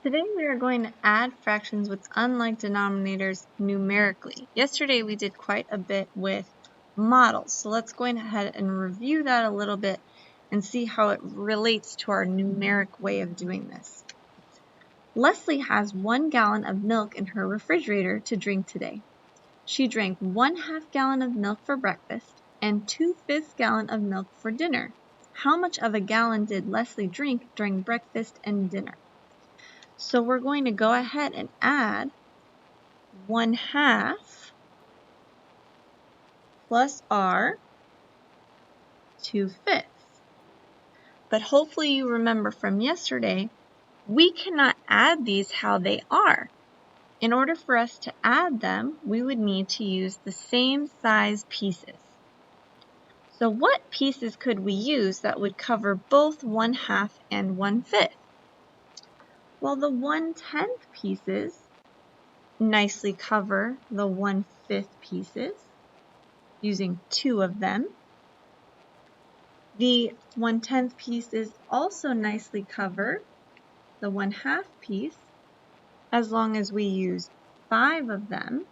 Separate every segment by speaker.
Speaker 1: Today we are going to add fractions with unlike denominators numerically. Yesterday we did quite a bit with models, so let's go ahead and review that a little bit and see how it relates to our numeric way of doing this. Leslie has 1 gallon of milk in her refrigerator to drink today. She drank 1/2 gallon of milk for breakfast and 2/5 gallon of milk for dinner. How much of a gallon did Leslie drink during breakfast and dinner? So we're going to go ahead and add 1/2 plus our 2/5. But hopefully you remember from yesterday, we cannot add these how they are. In order for us to add them, we would need to use the same size pieces. So what pieces could we use that would cover both 1/2 and 1/5? Well, the 1/10 pieces nicely cover the 1/5 pieces, using 2 of them. The 1/10 pieces also nicely cover the 1/2 piece as long as we use 5 of them.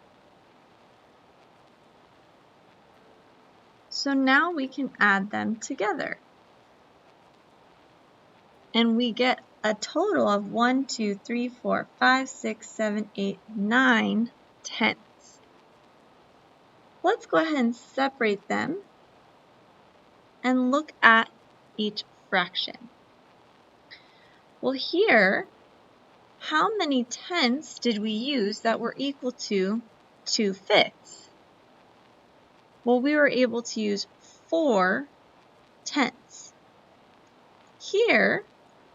Speaker 1: So now we can add them together. And we get a total of 1, 2, 3, 4, 5, 6, 7, 8, 9 tenths. Let's go ahead and separate them and look at each fraction. Well, here, how many tenths did we use that were equal to 2/5? Well, we were able to use 4 tenths. Here,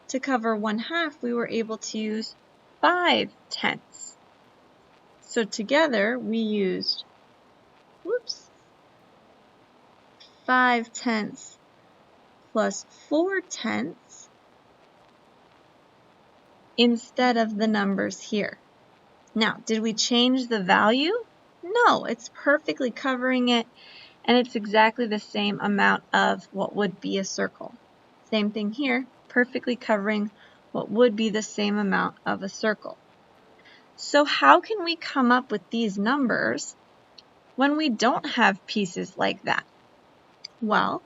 Speaker 1: to cover 1/2, we were able to use 5 tenths. So together, we used 5 tenths plus 4 tenths instead of the numbers here. Now, did we change the value? No, it's perfectly covering it, and it's exactly the same amount of what would be a circle. Same thing here, perfectly covering what would be the same amount of a circle. So how can we come up with these numbers when we don't have pieces like that? Well,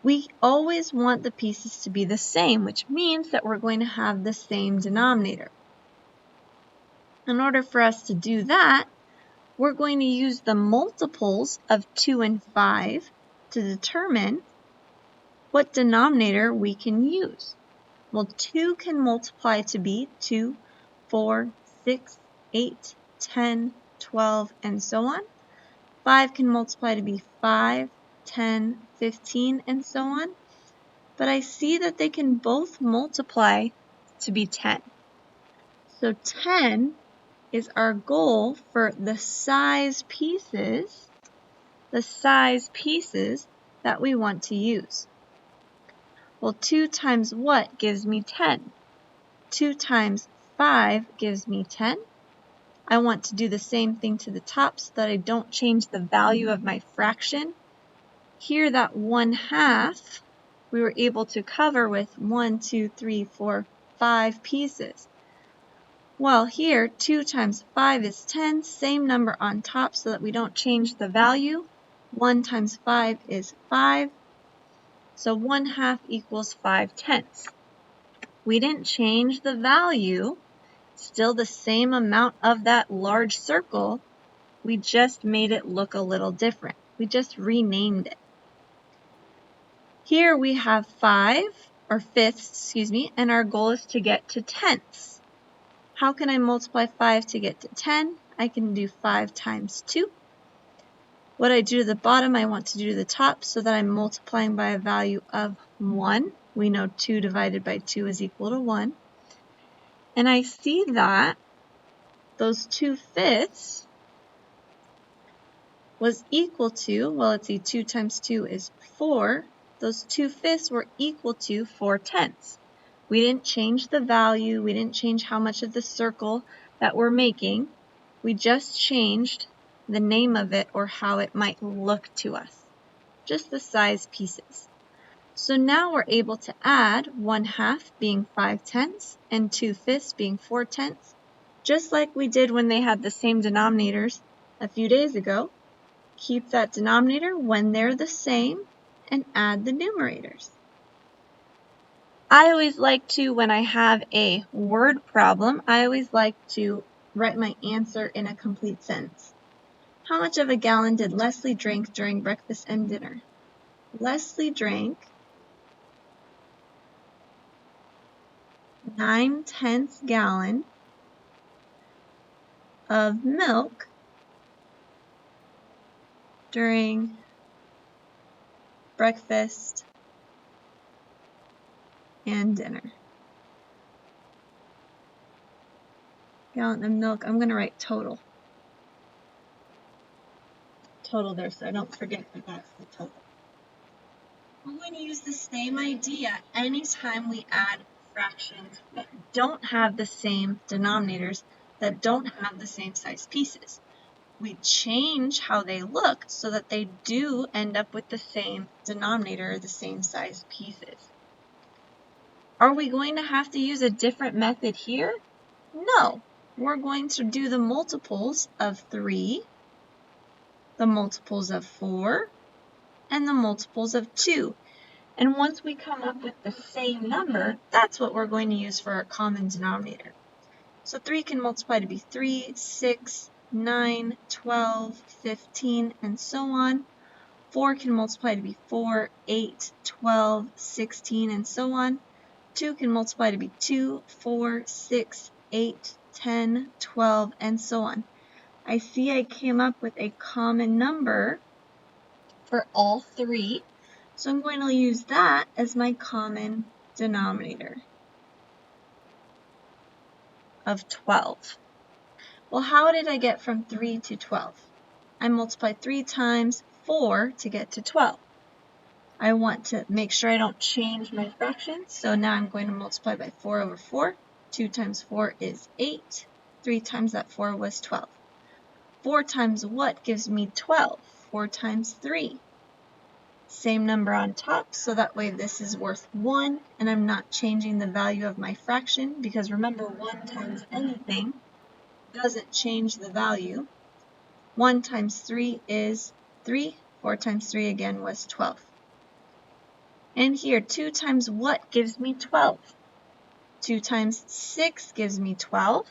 Speaker 1: we always want the pieces to be the same, which means that we're going to have the same denominator. In order for us to do that, we're going to use the multiples of 2 and 5 to determine what denominator we can use. Well, 2 can multiply to be 2, 4, 6, 8, 10, 12, and so on. 5 can multiply to be 5, 10, 15, and so on. But I see that they can both multiply to be 10. So 10 is our goal for the size pieces that we want to use. Well, 2 times what gives me 10? 2 times 5 gives me 10. I want to do the same thing to the top so that I don't change the value of my fraction. Here, that 1/2, we were able to cover with 1, 2, 3, 4, 5 pieces. Well, here, 2 times 5 is 10, same number on top so that we don't change the value. 1 times 5 is 5, so 1/2 equals 5 tenths. We didn't change the value, still the same amount of that large circle, we just made it look a little different. We just renamed it. Here we have 5, or fifths, and our goal is to get to tenths. How can I multiply 5 to get to 10? I can do 5 times 2. What I do to the bottom, I want to do to the top so that I'm multiplying by a value of 1. We know 2 divided by 2 is equal to 1. And I see that those 2/5 was equal to, well, let's see, 2 times 2 is 4. Those 2/5 were equal to 4 tenths. We didn't change the value. We didn't change how much of the circle that we're making. We just changed the name of it or how it might look to us. Just the size pieces. So now we're able to add 1/2 being 5/10 and 2/5 being 4/10, just like we did when they had the same denominators a few days ago. Keep that denominator when they're the same and add the numerators. I always like to, when I have a word problem, I always like to write my answer in a complete sentence. How much of a gallon did Leslie drink during breakfast and dinner? Leslie drank 9/10 gallon of milk during breakfast and dinner. Gallon of milk, I'm going to write total. Total there so I don't forget that that's the total. We're going to use the same idea anytime we add fractions that don't have the same denominators, that don't have the same size pieces. We change how they look so that they do end up with the same denominator, the same size pieces. Are we going to have to use a different method here? No. We're going to do the multiples of 3, the multiples of 4, and the multiples of 2. And once we come up with the same number, that's what we're going to use for our common denominator. So 3 can multiply to be 3, 6, 9, 12, 15, and so on. 4 can multiply to be 4, 8, 12, 16, and so on. 2 can multiply to be 2, 4, 6, 8, 10, 12, and so on. I see I came up with a common number for all 3, so I'm going to use that as my common denominator of 12. Well, how did I get from 3 to 12? I multiplied 3 times 4 to get to 12. I want to make sure I don't change my fractions, so now I'm going to multiply by 4 over 4. 2 times 4 is 8. 3 times that 4 was 12. 4 times what gives me 12? 4 times 3. Same number on top, so that way this is worth 1, and I'm not changing the value of my fraction, because remember 1 times anything doesn't change the value. 1 times 3 is 3. 4 times 3 again was 12. And here, 2 times what gives me 12? 2 times 6 gives me 12.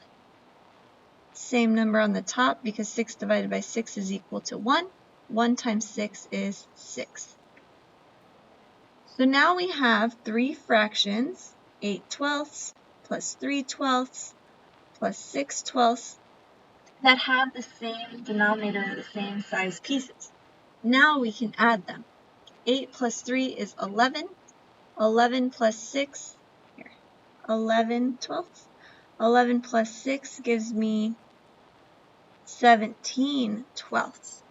Speaker 1: Same number on the top because 6 divided by 6 is equal to 1. 1 times 6 is 6. So now we have 3 fractions, 8/12 plus 3/12 plus 6/12 that have the same denominator, the same size pieces. Now we can add them. 8 plus 3 is 11. 11 plus 6, here, 11/12. 11 plus 6 gives me 17/12.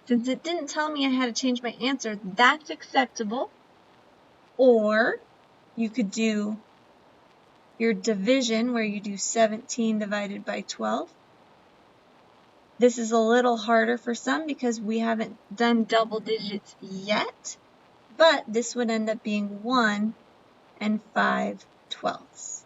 Speaker 1: Since it didn't tell me I had to change my answer, that's acceptable. Or you could do your division where you do 17 divided by 12. This is a little harder for some because we haven't done double digits yet, but this would end up being 1 and 5/12.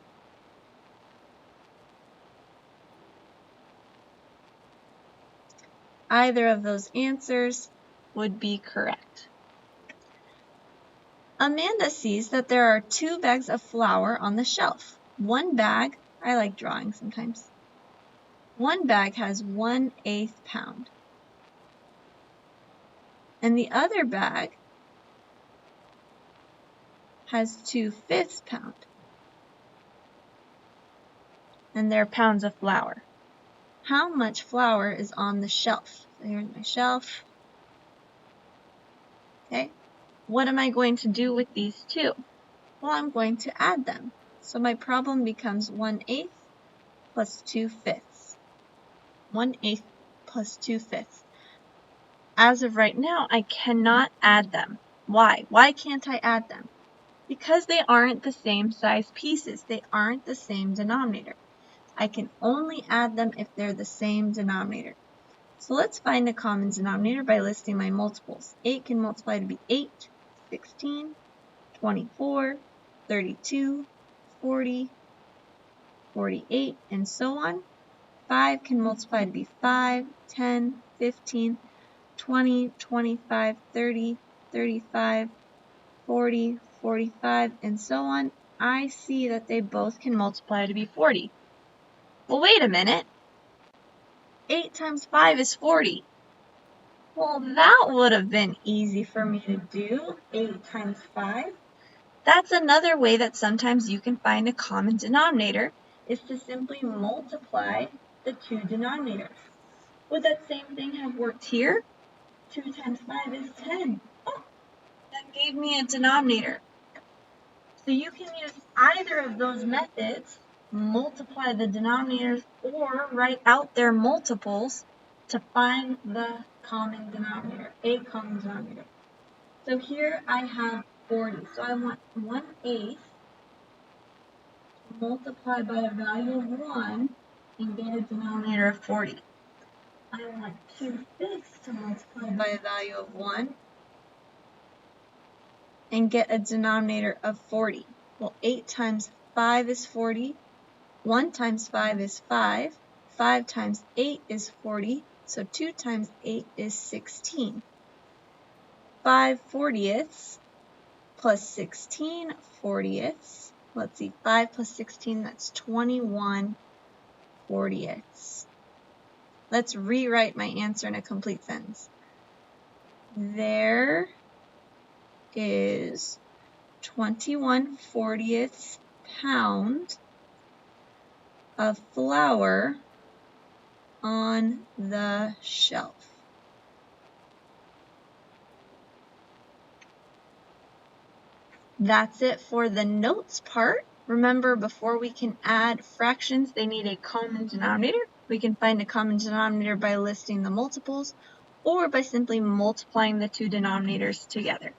Speaker 1: Either of those answers would be correct. Amanda sees that there are 2 bags of flour on the shelf. One bag, I like drawing sometimes. One bag has 1/8 pound. And the other bag has 2/5 pound. And they're pounds of flour. How much flour is on the shelf? So here's my shelf. Okay. What am I going to do with these 2? Well, I'm going to add them. So my problem becomes 1/8 plus 2/5. 1/8 plus 2/5. As of right now, I cannot add them. Why? Why can't I add them? Because they aren't the same size pieces. They aren't the same denominator. I can only add them if they're the same denominator. So let's find a common denominator by listing my multiples. 8 can multiply to be 8, 16. 24, 32, 40, 48, and so on. 5 can multiply to be 5, 10, 15, 20, 25, 30, 35, 40, 45, and so on. I see that they both can multiply to be 40. Well, wait a minute. 8 times 5 is 40. Well, that would have been easy for me to do, 8 times 5. That's another way that sometimes you can find a common denominator, is to simply multiply the two denominators. Would that same thing have worked here? 2 times 5 is 10. Oh, that gave me a denominator. So you can use either of those methods, multiply the denominators, or write out their multiples to find the common denominator, a common denominator. So here I have 40. So I want 1/8 multiplied by a value of 1 and get a denominator of 40. I want 2/5 to multiply by a value of 1 and get a denominator of 40. Well, 8 times 5 is 40. 1 times 5 is 5. 5 times 8 is 40. So 2 times 8 is 16. 5/40ths plus 16/40ths. Let's see, 5 plus 16, that's 21/40ths. Let's rewrite my answer in a complete sentence. There is 21/40ths pound of flour on the shelf. That's it for the notes part. Remember, before we can add fractions, they need a common denominator. We can find a common denominator by listing the multiples or by simply multiplying the two denominators together.